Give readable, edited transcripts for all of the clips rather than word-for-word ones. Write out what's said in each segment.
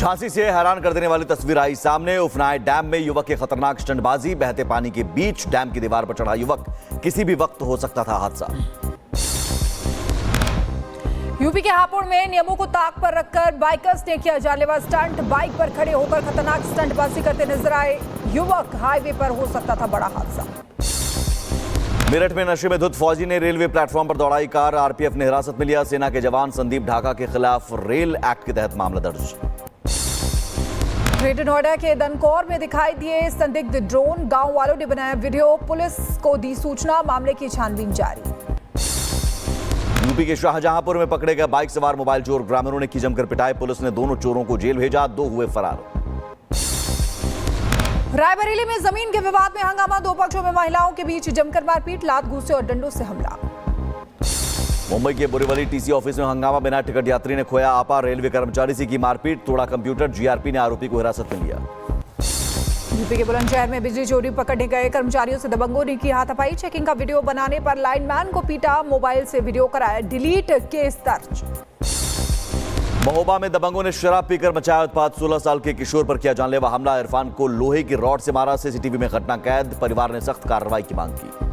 झांसी से हैरान कर देने वाली तस्वीर आई सामने। उफनाए डैम में युवक की खतरनाक स्टंटबाजी। बहते पानी के बीच डैम की दीवार पर चढ़ा युवक। किसी भी वक्त हो सकता था हादसा। यूपी के हापुड़ में नियमों को ताक पर रखकर बाइकर्स ने किया जानलेवा स्टंट। बाइक पर खड़े होकर खतरनाक स्टंटबाजी करते नजर आए युवक। हाईवे पर हो सकता था बड़ा हादसा। मेरठ में नशे में धुत फौजी ने रेलवे प्लेटफॉर्म पर दौड़ाई कार। आरपीएफ ने हिरासत में लिया सेना के जवान संदीप ढाका के खिलाफ रेल एक्ट के तहत मामला दर्ज। ग्रेटर नोएडा के दनकौर में दिखाई दिए संदिग्ध ड्रोन। गांव वालों ने बनाया वीडियो। पुलिस को दी सूचना। मामले की छानबीन जारी। यूपी के शाहजहांपुर में पकड़े गए बाइक सवार मोबाइल चोर। ग्रामीणों ने की जमकर पिटाई। पुलिस ने दोनों चोरों को जेल भेजा। 2 हुए फरार। रायबरेली में जमीन के विवाद में हंगामा। 2 पक्षों में महिलाओं के बीच जमकर मारपीट। लात घूंसे और डंडों से हमला। मुंबई के बोरीवली टीसी ऑफिस में हंगामा। बिना टिकट यात्री ने खोया आपा। रेलवे कर्मचारी से की मारपीट। तोड़ा कंप्यूटर। जीआरपी ने आरोपी को हिरासत में लिया। यूपी के बुलंदशहर में बिजली चोरी पकड़ने गए कर्मचारियों से दबंगों ने की हाथापाई। चेकिंग का वीडियो बनाने पर लाइनमैन को पीटा। मोबाइल से वीडियो कराया डिलीट। केस दर्ज। महोबा में दबंगों ने शराब पीकर मचाया उत्पात। 16 साल के किशोर पर किया जानलेवा हमला। इरफान को लोहे की रॉड से मारा। सीसीटीवी में घटना कैद। परिवार ने सख्त कार्रवाई की मांग की।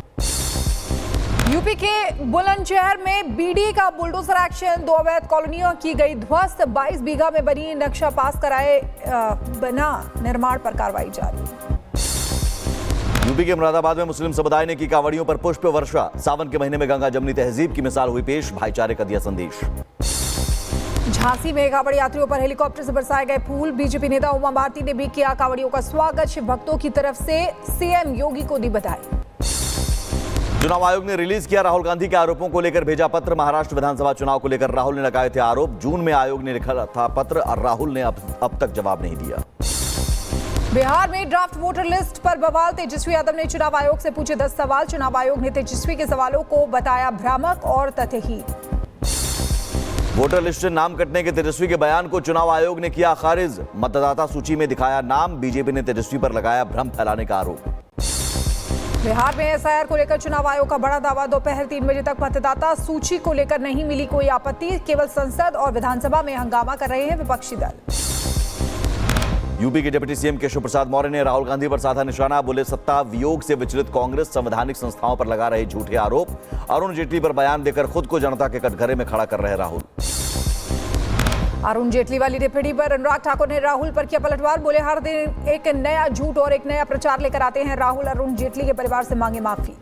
यूपी के बुलंदशहर में बीडी का बुलडोजर एक्शन। 2 अवैध कॉलोनियों की गई ध्वस्त। 22 बीघा में बनी नक्शा पास कराए बिना निर्माण पर कार्रवाई जारी। यूपी के मुरादाबाद में मुस्लिम समुदाय ने की कांवड़ियों पर पुष्प वर्षा। सावन के महीने में गंगा जमनी तहजीब की मिसाल हुई पेश। भाईचारे का दिया संदेश। झांसी में कांवड़ यात्रियों पर हेलीकॉप्टर से बरसाए गए फूल। बीजेपी नेता उमा भारती ने भी किया कांवड़ियों का स्वागत। शिव भक्तों की तरफ से सीएम योगी को दी बधाई। चुनाव आयोग ने रिलीज किया राहुल गांधी के आरोपों को लेकर भेजा पत्र। महाराष्ट्र विधानसभा चुनाव को लेकर राहुल ने लगाए थे आरोप। जून में आयोग ने लिखा था पत्र और राहुल ने अब तक जवाब नहीं दिया। बिहार में ड्राफ्ट वोटर लिस्ट पर बवाल। तेजस्वी यादव ने चुनाव आयोग से पूछे 10 सवाल। चुनाव आयोग ने तेजस्वी के सवालों को बताया भ्रामक और तथ्यहीन। वोटर लिस्ट से नाम कटने के तेजस्वी के बयान को चुनाव आयोग ने किया खारिज। मतदाता सूची में दिखाया नाम। बीजेपी ने तेजस्वी पर लगाया भ्रम फैलाने का आरोप। बिहार में एसआईआर को लेकर चुनाव आयोग का बड़ा दावा। दोपहर 3 बजे तक मतदाता सूची को लेकर नहीं मिली कोई आपत्ति। केवल संसद और विधानसभा में हंगामा कर रहे हैं विपक्षी दल। यूपी के डिप्टी सीएम केशव प्रसाद मौर्य ने राहुल गांधी पर साधा निशाना। बोले सत्ता वियोग से विचलित कांग्रेस संवैधानिक संस्थाओं पर लगा रहे झूठे आरोप। अरुण जेटली पर बयान देकर खुद को जनता के कटघरे में खड़ा कर रहे राहुल। अरुण जेटली वाली टिप्पणी पर अनुराग ठाकुर ने राहुल पर किया पलटवार। बोले हर दिन एक नया झूठ और एक नया प्रचार लेकर आते हैं राहुल। अरुण जेटली के परिवार से मांगे माफी।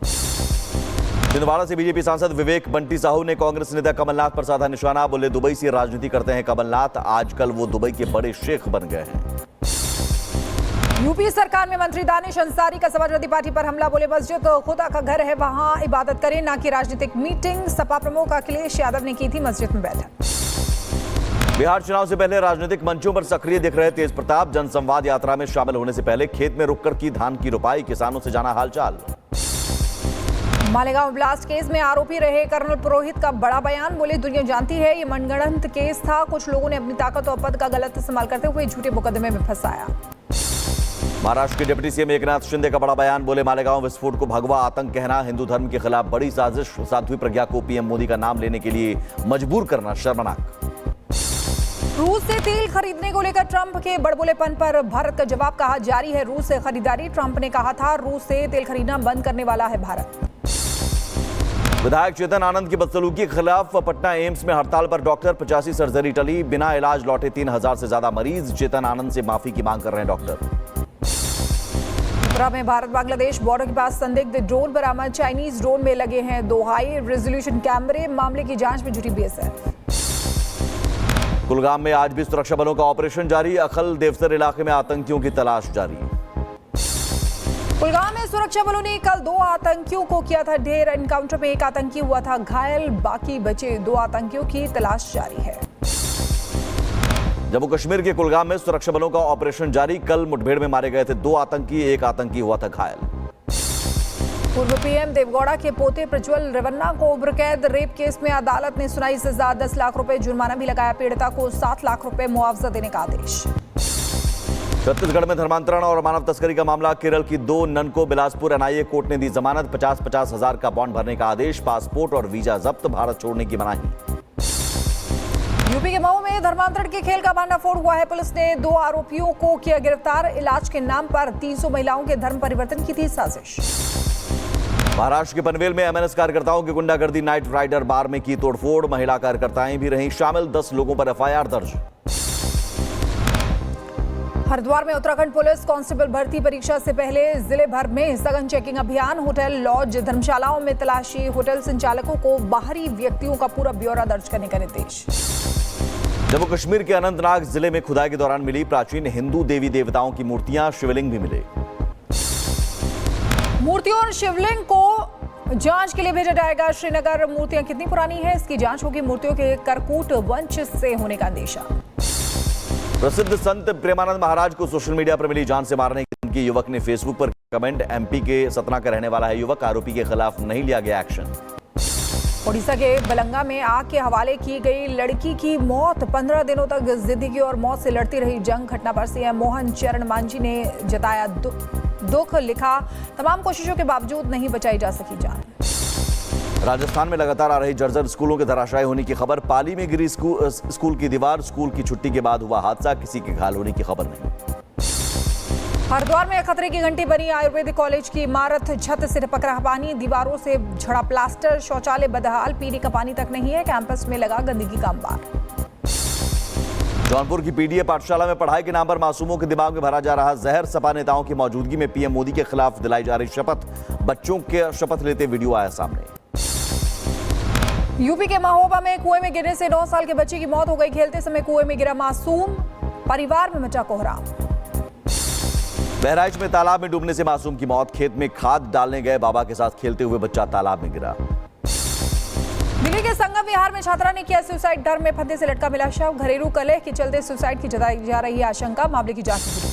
छिंदवाड़ा से बीजेपी सांसद विवेक बंटी साहू ने कांग्रेस नेता कमलनाथ पर साधा निशाना। बोले दुबई से राजनीति करते हैं कमलनाथ। आजकल वो दुबई के बड़े शेख बन गए हैं। यूपी सरकार में मंत्री दानिश अंसारी का समाजवादी पार्टी पर हमला। बोले मस्जिद खुदा का घर है, वहां इबादत करें, ना कि राजनीतिक मीटिंग। सपा प्रमुख अखिलेश यादव ने की थी मस्जिद में बैठक। बिहार चुनाव से पहले राजनीतिक मंचों पर सक्रिय दिख रहे तेज प्रताप। जनसंवाद यात्रा में शामिल होने से पहले खेत में रुककर की धान की रोपाई। किसानों से जाना हालचाल। मालेगांव ब्लास्ट केस में आरोपी रहे कर्नल पुरोहित का बड़ा बयान। बोले दुनिया जानती है ये मनगढ़ंत केस था। कुछ लोगों ने अपनी ताकत और पद का गलत इस्तेमाल करते हुए झूठे मुकदमे में फंसाया। महाराष्ट्र के डिप्टी सीएम एकनाथ शिंदे का बड़ा बयान। बोले मालेगांव विस्फोट को भगवा आतंक कहना। हिंदू धर्म के खिलाफ बड़ी साजिश। साध्वी प्रज्ञा को पीएम मोदी का नाम लेने के लिए मजबूर करना शर्मनाक। रूस से तेल खरीदने को लेकर ट्रंप के बड़बोलेपन पर भारत का जवाब। कहा जारी है रूस से खरीदारी। ट्रंप ने कहा था रूस से तेल खरीदना बंद करने वाला है भारत। विधायक चेतन आनंद की बदसलूकी के खिलाफ पटना एम्स में हड़ताल पर डॉक्टर। 85 सर्जरी टली। बिना इलाज लौटे 3000 से ज्यादा मरीज। चेतन आनंद से माफी की मांग कर रहे हैं डॉक्टर। में भारत बांग्लादेश बॉर्डर के पास संदिग्ध ड्रोन बरामद। चाइनीज ड्रोन में लगे हैं 2 हाई रेजोल्यूशन कैमरे। मामले की जांच में जुटी बीएसएफ। कुलगाम में आज भी सुरक्षा बलों का ऑपरेशन जारी। अखल देवसर इलाके में आतंकियों की तलाश जारी। कुलगाम में सुरक्षा बलों ने कल 2 आतंकियों को किया था ढेर। एनकाउंटर में एक आतंकी हुआ था घायल। बाकी बचे 2 आतंकियों की तलाश जारी है। जम्मू कश्मीर के कुलगाम में सुरक्षा बलों का ऑपरेशन जारी। कल मुठभेड़ में मारे गए थे 2 आतंकी। एक आतंकी हुआ था घायल। पूर्व पीएम देवगौड़ा के पोते प्रज्वल रेवन्ना को उम्र कैद। रेप केस में अदालत ने सुनाई सजा। 10 लाख रुपए जुर्माना भी लगाया। पीड़िता को 7 लाख रुपए मुआवजा देने का आदेश। छत्तीसगढ़ में धर्मांतरण और मानव तस्करी का मामला। केरल की 2 नन को बिलासपुर एनआईए कोर्ट ने दी जमानत। 50-50 हजार का बॉन्ड भरने का आदेश। पासपोर्ट और वीजा जब्त। भारत छोड़ने की मनाही। यूपी के मऊ में धर्मांतरण के खेल का भांडाफोड़ हुआ है। पुलिस ने 2 आरोपियों को किया गिरफ्तार। इलाज के नाम पर 300 महिलाओं के धर्म परिवर्तन की थी साजिश। महाराष्ट्र के पनवेल में एमएनएस कार्यकर्ताओं की गुंडागर्दी नाइट राइडर बार में की तोड़फोड़। महिला कार्यकर्ताएं भी रहीं शामिल। 10 लोगों पर एफआईआर दर्ज। हरिद्वार में उत्तराखंड पुलिस कांस्टेबल भर्ती परीक्षा से पहले जिले भर में सघन चेकिंग अभियान। होटल, लॉज, धर्मशालाओं में तलाशी। होटल संचालकों को बाहरी व्यक्तियों का पूरा ब्यौरा दर्ज करने का निर्देश। जम्मू कश्मीर के अनंतनाग जिले में खुदाई के दौरान मिली प्राचीन हिंदू देवी देवताओं की मूर्तियां। शिवलिंग भी मिले। मूर्तियों और शिवलिंग को जांच के लिए भेजा जाएगा श्रीनगर। मूर्तियां कितनी पुरानी है, इसकी जांच होगी। मूर्तियों के करकूट वंश से होने का अंदेशा। प्रसिद्ध संत प्रेमानंद महाराज को सोशल मीडिया पर मिली जान से मारने की धमकी। युवक ने फेसबुक पर कमेंट। एमपी के सतना का रहने वाला है युवक। आरोपी के खिलाफ नहीं लिया गया एक्शन। ओडिशा के बलंगा में आग के हवाले की गई लड़की की मौत। 15 दिनों तक जिंदगी और मौत से लड़ती रही जंग। घटना पर सीएम मोहन चरण मांझी ने जताया दुख। लिखा, तमाम कोशिशों के बावजूद नहीं बचाई जा सकी जान। राजस्थान में लगातार आ रही जर्जर स्कूलों के धराशायी होने की खबर। पाली में गिरी स्कूल की दीवार। स्कूल की छुट्टी के बाद हुआ हादसा। किसी के घायल होने की खबर नहीं। हरिद्वार में खतरे की घंटी बनी आयुर्वेदिक कॉलेज की इमारत। छत से टपक रहा पानी। दीवारों से झड़ा प्लास्टर। शौचालय बदहाल। पीने का पानी तक नहीं है। कैंपस में लगा गंदगी का अंबार। जौनपुर की पीडीए पाठशाला में पढ़ाई के नाम पर मासूमों के दिमाग में भरा जा रहा जहर। सपा नेताओं की मौजूदगी में पीएम मोदी के खिलाफ दिलाई जा रही शपथ। बच्चों के शपथ लेते वीडियो आया सामने। यूपी के महोबा में कुएं में गिरने से 9 साल के बच्चे की मौत हो गई। खेलते समय कुएं में गिरा मासूम। परिवार में मचा कोहराम। बहराइच में तालाब में डूबने से मासूम की मौत। खेत में खाद डालने गए बाबा के साथ खेलते हुए बच्चा तालाब में गिरा। दिल्ली के संगम विहार में छात्रा ने किया सुसाइड। घर में फंदे से लटका मिला शव। घरेलू कलह के चलते सुसाइड की जताई जा रही है आशंका। मामले की जांच शुरू।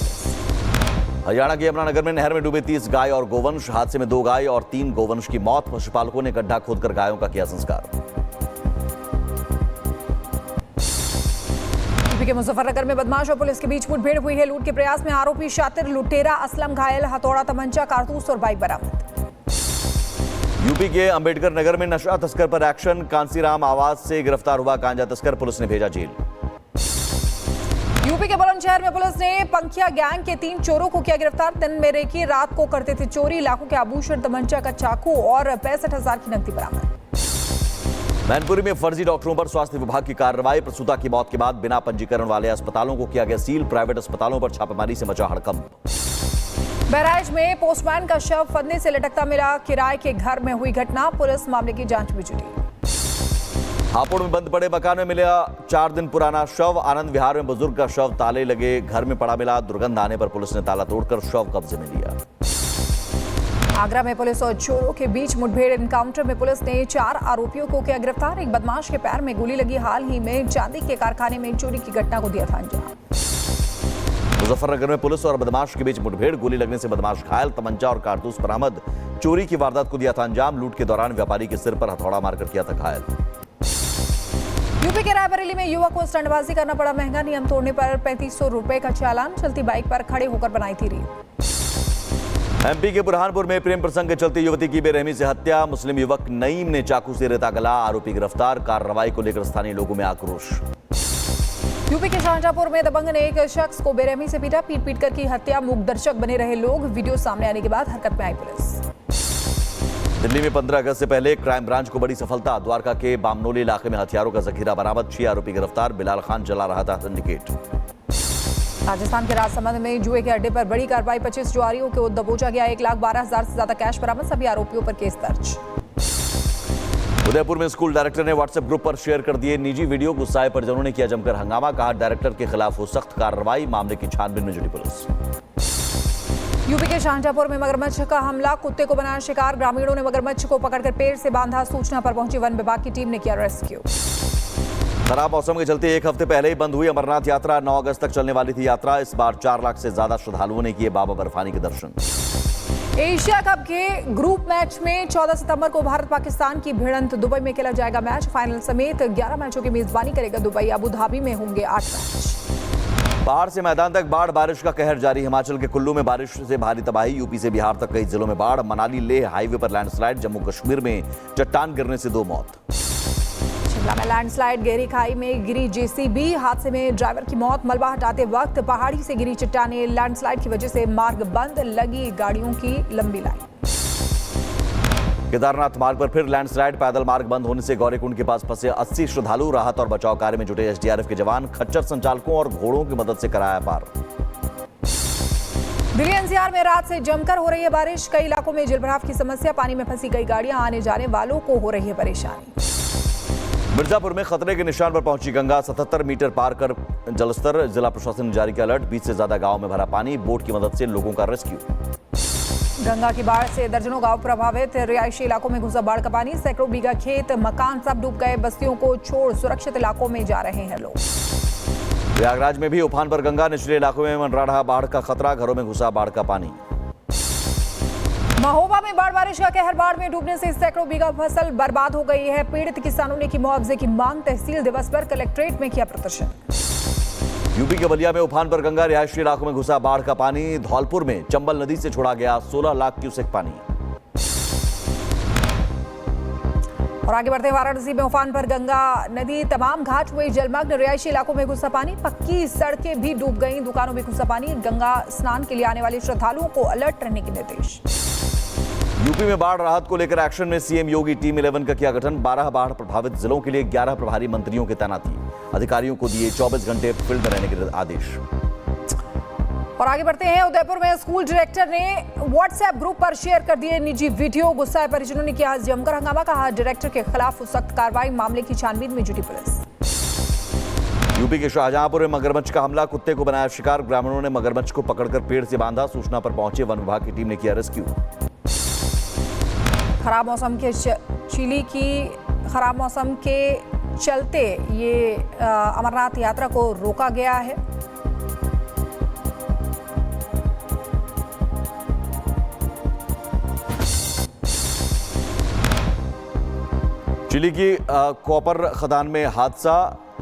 हरियाणा के यमुनानगर में नहर में डूबे 30 गाय और गोवंश। हादसे में 2 गाय और 3 गोवंश की मौत। पशुपालकों ने गड्ढा खोदकर गायों का किया संस्कार। यूपी के मुजफ्फरनगर में बदमाश और पुलिस के बीच मुठभेड़ हुई है। लूट के प्रयास में आरोपी शातिर लुटेरा असलम घायल। हथौड़ा, तमंचा, कारतूस और बाइक बरामद। यूपी के अंबेडकर नगर में नशा तस्कर पर एक्शन। कांसीराम आवाज से गिरफ्तार हुआ गांजा तस्कर। पुलिस ने भेजा जेल। यूपी के बुलंदशहर में पुलिस ने पंखिया गैंग के 3 चोरों को किया गिरफ्तार। दिन में रेकी, रात को करते थे चोरी। लाखों के आभूषण, तमंचा का चाकू और 65,000 की नकदी बरामद। मैनपुरी में फर्जी डॉक्टरों पर स्वास्थ्य विभाग की कार्रवाई। प्रसूता की मौत के बाद बिना पंजीकरण वाले अस्पतालों को किया गया सील। प्राइवेट अस्पतालों पर छापेमारी से मचा हड़कंप। बहराइच में पोस्टमैन का शव फंदे से लटकता मिला। किराए के घर में हुई घटना। पुलिस मामले की जांच में जुटी। हापुड़ में बंद पड़े मकान में मिला 4 दिन पुराना शव। आनंद विहार में बुजुर्ग का शव ताले लगे घर में पड़ा मिला। दुर्गंध आने पर पुलिस ने ताला तोड़कर शव कब्जे में लिया। आगरा में पुलिस और चोरों के बीच मुठभेड़। एनकाउंटर में पुलिस ने 4 आरोपियों को किया गिरफ्तार। एक बदमाश के पैर में गोली लगी। हाल ही में चांदी के कारखाने में चोरी की घटना को दिया था अंजाम। मुजफ्फरनगर में पुलिस और बदमाश के बीच मुठभेड़। गोली लगने से बदमाश घायल। तमंचा और कारतूस बरामद। चोरी की वारदात को दिया था अंजाम। लूट के दौरान व्यापारी के सिर पर हथौड़ा मारकर किया था घायल। यूपी के रायबरेली में युवक को स्टंटबाजी करना पड़ा महंगा। नियम तोड़ने पर 3500 रुपए का चालान। चलती बाइक पर खड़े होकर बनाई थी रील। एमपी के बुरहानपुर में प्रेम प्रसंग के चलते युवती की बेरहमी से हत्या। मुस्लिम युवक नईम ने चाकू से रेता गला। आरोपी गिरफ्तार। कार्रवाई को लेकर स्थानीय लोगों में आक्रोश। यूपी के शाहजहांपुर में दबंग ने एक शख्स को बेरहमी से पीटा। पीट कर की हत्या। मूक दर्शक बने रहे लोग। वीडियो सामने आने के बाद हरकत में आई पुलिस। दिल्ली में 15 अगस्त से पहले क्राइम ब्रांच को बड़ी सफलता। द्वारका के बामनोली इलाके में हथियारों का जखीरा बरामद। 6 आरोपी गिरफ्तार। बिलाल खान चला रहा था सिंडिकेट। राजस्थान के राजसमंद में जुए के अड्डे पर बड़ी कार्रवाई। 25 जुआरियों को दबोचा गया। 1,12,000 से ज्यादा कैश बरामद। सभी आरोपियों पर केस दर्ज। उदयपुर में स्कूल डायरेक्टर ने व्हाट्सएप ग्रुप पर शेयर कर दिए निजी वीडियो। गुस्साए परिजनों ने किया जमकर हंगामा। कहा डायरेक्टर के खिलाफ हो सख्त कार्रवाई। मामले की छानबीन में जुटी पुलिस। यूपी के शाहजहांपुर में मगरमच्छ का हमला। कुत्ते को बनाया शिकार। ग्रामीणों ने मगरमच्छ को पकड़कर पेड़ से बांधा। सूचना पर पहुंची वन विभाग की टीम ने किया रेस्क्यू। खराब मौसम के चलते 1 हफ्ते पहले ही बंद हुई अमरनाथ यात्रा। 9 अगस्त तक चलने वाली थी यात्रा। इस बार 4 लाख से ज्यादा श्रद्धालुओं ने किए बाबा बर्फानी के दर्शन। एशिया कप के ग्रुप मैच में 14 सितंबर को भारत पाकिस्तान की भिड़ंत। दुबई में खेला जाएगा मैच। फाइनल समेत 11 मैचों की मेजबानी करेगा दुबई। अबू धाबी में होंगे 8 मैच। पहाड़ से मैदान तक बाढ़। बारिश का कहर जारी। हिमाचल के कुल्लू में बारिश से भारी तबाही। यूपी से बिहार तक कई जिलों में बाढ़। मनाली लेह हाईवे पर लैंडस्लाइड। जम्मू कश्मीर में चट्टान गिरने से 2 मौत। शिमला में लैंडस्लाइड, गहरी खाई में गिरी जेसीबी, हादसे में ड्राइवर की मौत। मलबा हटाते वक्त पहाड़ी से गिरी चट्टानें, लैंडस्लाइड की वजह से मार्ग बंद, लगी गाड़ियों की लंबी लाइन। केदारनाथ मार्ग पर फिर लैंडस्लाइड, पैदल मार्ग बंद होने से गौरीकुंड के पास फंसे 80 श्रद्धालु। राहत और बचाव कार्य में जुटे एसडीआरएफ के जवान खच्चर संचालकों और घोड़ों की मदद से कराया पार। दिल्ली एनसीआर में रात से जमकर हो रही है बारिश, कई इलाकों में जलभराव की समस्या, पानी में फंसी कई गाड़ियां, आने जाने वालों को हो रही है परेशानी। मिर्जापुर में खतरे के निशान पर पहुंची गंगा, 77 मीटर पार कर जलस्तर, जिला प्रशासन ने जारी किया अलर्ट। 20 से ज्यादा गांव में भरा पानी, बोट की मदद से लोगों का रेस्क्यू। गंगा की बाढ़ से दर्जनों गांव प्रभावित, रिहायशी इलाकों में घुसा बाढ़ का पानी, सैकड़ों बीघा खेत मकान सब डूब गए, बस्तियों को छोड़ सुरक्षित इलाकों में जा रहे हैं लोग। प्रयागराज में भी उफान पर गंगा, निचले इलाकों में मंडरा रहा बाढ़ का खतरा, घरों में घुसा बाढ़ का पानी। महोबा में बाढ़ बारिश का कहर, बाढ़ में डूबने से सैकड़ों बीघा फसल बर्बाद हो गई है। पीड़ित किसानों ने की मुआवजे की मांग, तहसील दिवस पर कलेक्ट्रेट में किया प्रदर्शन। यूपी के बलिया में उफान पर गंगा, रिहायशी इलाकों में घुसा बाढ़ का पानी। धौलपुर में चंबल नदी से छोड़ा गया 16 लाख क्यूसेक पानी। और आगे बढ़ते वाराणसी में उफान पर गंगा नदी, तमाम घाट हुए जलमग्न, रिहायशी इलाकों में घुसा पानी, पक्की सड़कें भी डूब गईं, दुकानों में घुसा पानी। गंगा स्नान के लिए आने वाले श्रद्धालुओं को अलर्ट रहने के निर्देश। यूपी में बाढ़ राहत को लेकर एक्शन में सीएम योगी, टीम 11 का किया गठन। 12 बाढ़ प्रभावित जिलों के लिए 11 प्रभारी मंत्रियों की तैनाती, अधिकारियों को दिए 24 घंटे फील्ड में रहने के आदेश। और आगे बढ़ते हैं, उदयपुर में स्कूल डायरेक्टर ने व्हाट्सएप ग्रुप पर शेयर कर दिए निजी वीडियो, गुस्साए परिजनों ने किया जमकर हंगामा, कहा डायरेक्टर के खिलाफ सख्त कार्रवाई, मामले की छानबीन में जुटी पुलिस। यूपी के शाहजहांपुर में मगरमच्छ का हमला, कुत्ते को बनाया शिकार, ग्रामीणों ने मगरमच्छ को पकड़कर पेड़ से बांधा, सूचना पर पहुंचे वन विभाग की टीम ने किया रेस्क्यू। खराब मौसम के चिली की खराब मौसम के चलते ये अमरनाथ यात्रा को रोका गया है। चिली की कॉपर खदान में हादसा,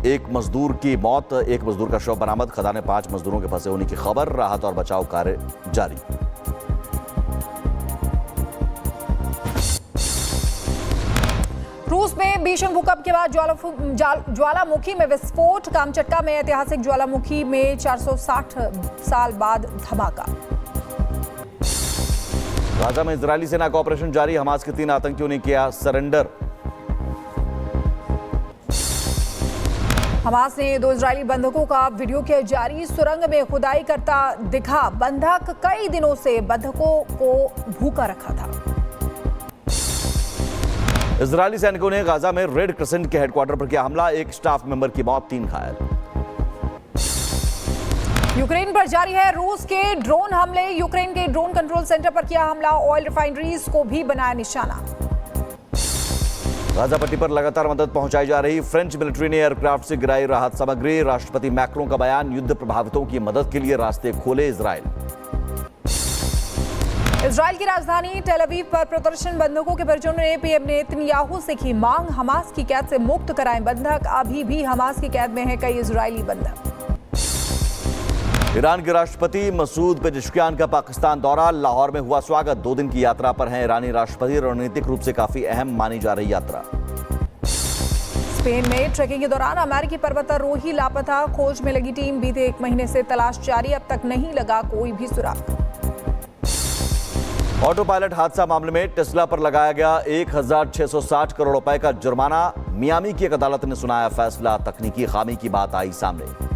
एक मजदूर की मौत, एक मजदूर का शव बरामद, खदान में 5 मजदूरों के फंसे होने की खबर, राहत और बचाव कार्य जारी। रूस में भीषण भूकंप के बाद ज्वालामुखी में विस्फोट, कामचटका में ऐतिहासिक ज्वालामुखी में 460 साल बाद धमाका। गाजा में इजरायली सेना का ऑपरेशन जारी, हमास के 3 आतंकियों ने किया सरेंडर। हमास ने 2 इजरायली बंधकों का वीडियो किया जारी, सुरंग में खुदाई करता दिखा बंधक, कई दिनों से बंधकों को भूखा रखा था। इजरायली सैनिकों ने गाजा में रेड क्रिसेंट के हेडक्वार्टर पर किया हमला, 1 स्टाफ मेंबर की मौत, 3 घायल। यूक्रेन पर जारी है रूस के ड्रोन हमले, यूक्रेन के ड्रोन कंट्रोल सेंटर पर किया हमला, ऑयल रिफाइनरीज को भी बनाया निशाना। गाजा पट्टी पर लगातार मदद पहुंचाई जा रही, फ्रेंच मिलिट्री ने एयरक्राफ्ट से गिराई राहत सामग्री, राष्ट्रपति मैक्रों का बयान, युद्ध प्रभावितों की मदद के लिए रास्ते खोले इजरायल। इजरायल की राजधानी टेल अवीव पर प्रदर्शन, बंधकों के परिजनों ने पीएम नेतन्याहू से की मांग, हमास की कैद से मुक्त कराएं बंधक, अभी भी हमास की कैद में हैं कई इजरायली बंधक। ईरान के राष्ट्रपति मसूद पेजेश्कियान का पाकिस्तान दौरा, लाहौर में हुआ स्वागत, 2 दिन की यात्रा पर हैं ईरानी राष्ट्रपति, रणनीतिक रूप से काफी अहम मानी जा रही यात्रा। स्पेन में ट्रेकिंग के दौरान अमेरिकी पर्वतारोही लापता, खोज में लगी टीम, बीते 1 महीने से तलाश जारी, अब तक नहीं लगा कोई भी सुराग। ऑटो पायलट हादसा मामले में टेस्ला पर लगाया गया 1660 करोड़ रुपए का जुर्माना, मियामी की एक अदालत ने सुनाया फैसला, तकनीकी खामी की बात आई सामने।